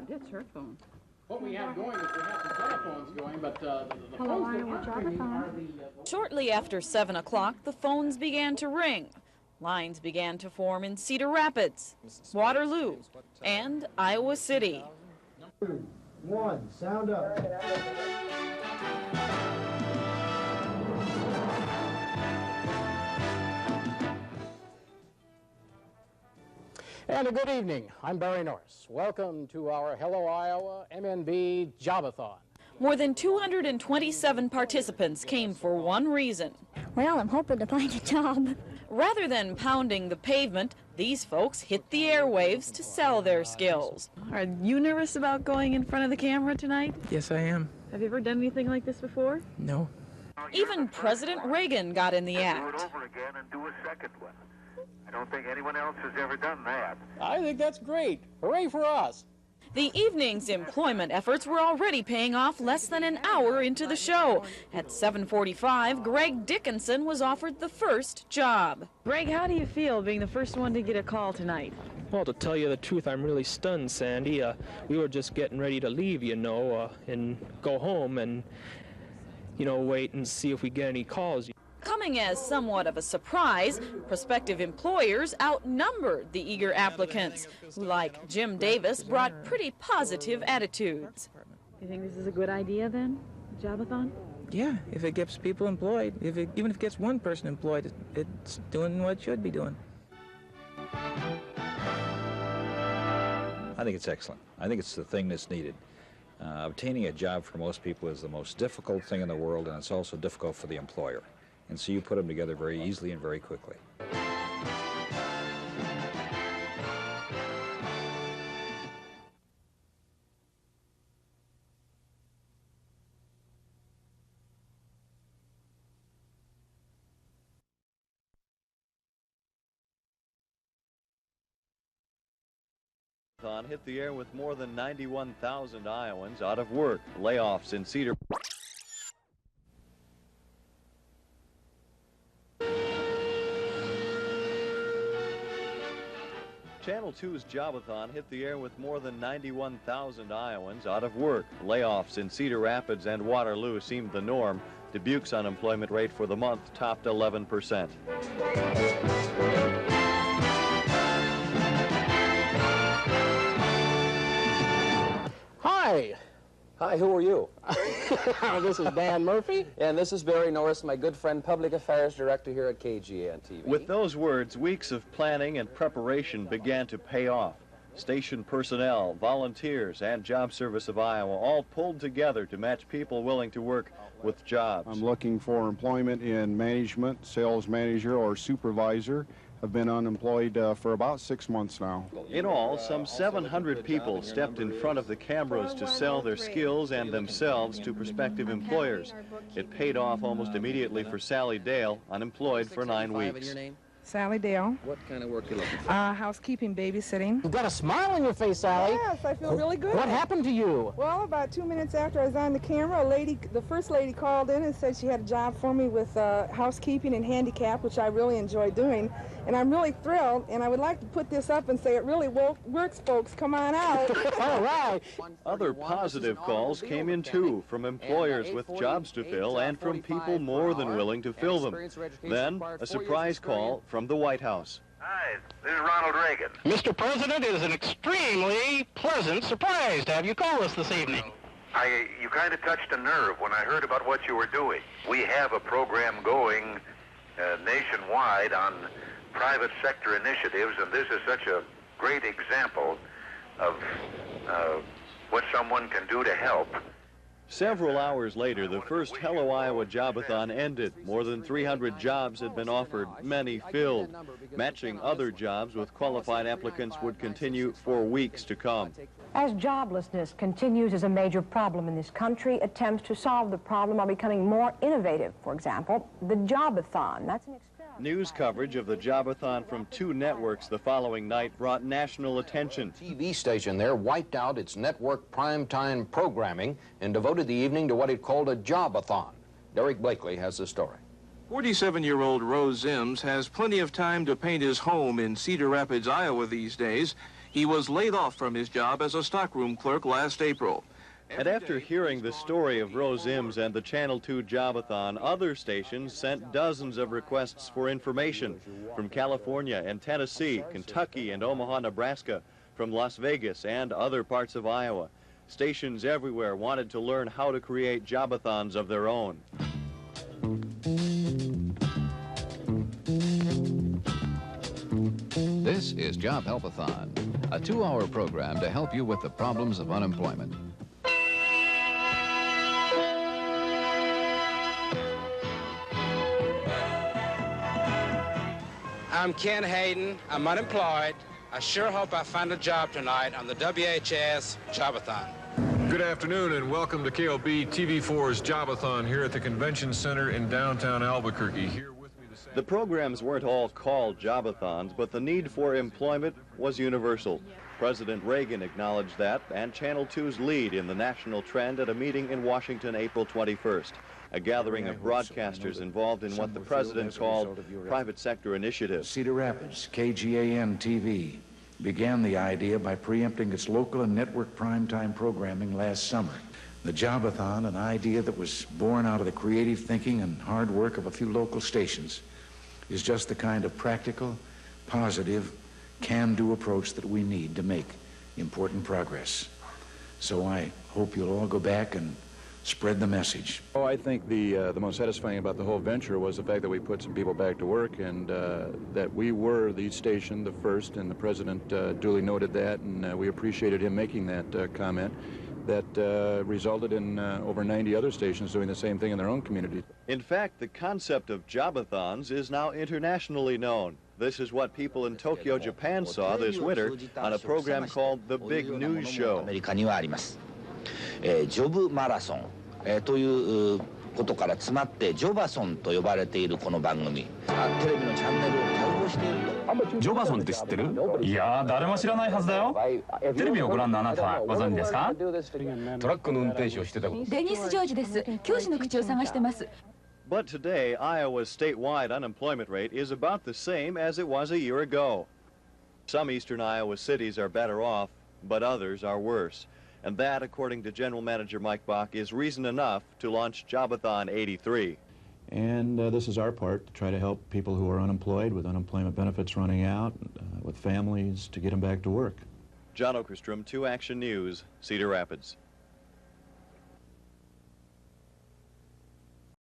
It's her phone. What we have going is we have the telephones going, but the Hello, phones that aren't ringing are the... Shortly after 7 o'clock, the phones began to ring. Lines began to form in Cedar Rapids, Waterloo, and Iowa City. 2, 1, sound up. And a good evening. I'm Barry Norris. Welcome to our Hello Iowa MNB Jobathon. More than 227 participants came for one reason. Well, I'm hoping to find a job. Rather than pounding the pavement, these folks hit the airwaves to sell their skills. Are you nervous about going in front of the camera tonight? Yes, I am. Have you ever done anything like this before? No. Even President Reagan got in the act. Do it over again and do a second one. I don't think anyone else has ever done that. I think that's great. Hooray for us. The evening's employment efforts were already paying off less than an hour into the show. At 7:45, Greg Dickinson was offered the first job. Greg, how do you feel being the first one to get a call tonight? Well, to tell you the truth, I'm really stunned, Sandy. We were just getting ready to leave, and go home and, wait and see if we get any calls. Coming as somewhat of a surprise, prospective employers outnumbered the eager applicants, who, like Jim Davis, brought pretty positive attitudes. You think this is a good idea, then, Jobathon? Yeah, if it gets people employed, even if it gets one person employed, it's doing what it should be doing. I think it's excellent. I think it's the thing that's needed. Obtaining a job for most people is the most difficult thing in the world, and it's also difficult for the employer. And so you put them together very easily and very quickly. Hit the air with more than 91,000 Iowans out of work. Layoffs in Cedar. Channel 2's Jobathon hit the air with more than 91,000 Iowans out of work. Layoffs in Cedar Rapids and Waterloo seemed the norm. Dubuque's unemployment rate for the month topped 11%. Hi. Hi, who are you? This is Dan Murphy. And this is Barry Norris, my good friend, Public Affairs Director here at KGN-TV. With those words, weeks of planning and preparation began to pay off. Station personnel, volunteers, and Job Service of Iowa all pulled together to match people willing to work with jobs. I'm looking for employment in management, sales manager, or supervisor. I've been unemployed for about 6 months now. In all, some 700 people stepped in front of the cameras to sell their skills and themselves to prospective employers. It paid off almost immediately for Sally Dale, unemployed for 9 weeks. Sally Dale. What kind of work are you looking for? Housekeeping, babysitting. You've got a smile on your face, Sally. Yes, I feel really good. What happened to you? Well, about 2 minutes after I was on the camera, the first lady called in and said she had a job for me with housekeeping and handicap, which I really enjoy doing. And I'm really thrilled, and I would like to put this up and say it really works, folks. Come on out. All right. Other positive calls came in, too, from employers with jobs to fill and from people more than willing to fill them. Then, a surprise call from the White House. Hi, this is Ronald Reagan. Mr. President, it is an extremely pleasant surprise to have you call us this evening. You kind of touched a nerve when I heard about what you were doing. We have a program going nationwide on private sector initiatives, and this is such a great example of what someone can do to help. Several hours later, the first Hello Iowa Jobathon ended. More than 300 jobs had been offered, many filled. Matching other jobs with qualified applicants would continue for weeks to come. As joblessness continues as a major problem in this country, attempts to solve the problem are becoming more innovative. For example, the Jobathon. That's an experiment. News coverage of the Jobathon from 2 networks the following night brought national attention. The TV station there wiped out its network primetime programming and devoted the evening to what it called a Jobathon. Derek Blakely has the story. 47-year-old Rose Zims has plenty of time to paint his home in Cedar Rapids, Iowa these days. He was laid off from his job as a stockroom clerk last April. And after hearing the story of Rose Imms and the Channel 2 Jobathon, other stations sent dozens of requests for information from California and Tennessee, Kentucky and Omaha, Nebraska, from Las Vegas and other parts of Iowa. Stations everywhere wanted to learn how to create Jobathons of their own. This is Job Help-a-thon, a 2-hour program to help you with the problems of unemployment. I'm Ken Hayden. I'm unemployed. I sure hope I find a job tonight on the WHS Jobathon. Good afternoon and welcome to KLB TV4's Jobathon here at the Convention Center in downtown Albuquerque. Here with me this The programs weren't all called Jobathons, but the need for employment was universal. President Reagan acknowledged that and Channel 2's lead in the national trend at a meeting in Washington April 21st. A gathering of broadcasters involved in what the president called private sector initiatives. Cedar Rapids, KGAN TV, began the idea by preempting its local and network primetime programming last summer. The Jobathon, an idea that was born out of the creative thinking and hard work of a few local stations, is just the kind of practical, positive, can-do approach that we need to make important progress. So I hope you'll all go back and spread the message. Oh, I think the most satisfying about the whole venture was the fact that we put some people back to work and that we were the station, the first, and the president duly noted that, and we appreciated him making that comment. That resulted in over 90 other stations doing the same thing in their own community. In fact, the concept of Jobathons is now internationally known. This is what people in Tokyo, Japan saw this winter on a program called The Big News Show. ジョブマラソン、ということから詰まってジョバソンと呼ばれているこの番組、テレビのチャンネルを対応していると。ジョバソンって知ってる？いやー、誰も知らないはずだよ。テレビをご覧のあなたはご存知ですか？トラックの運転手をしてたこと。デニス・ジョージです。教師の口を探してます。But today, Iowa's statewide unemployment rate is about the same as it was a year ago. Some eastern Iowa cities are better off, but others are worse. And that, according to General Manager Mike Bach, is reason enough to launch Jobathon 83. And this is our part to try to help people who are unemployed with unemployment benefits running out, with families, to get them back to work. John Okerstrom, 2 Action News, Cedar Rapids.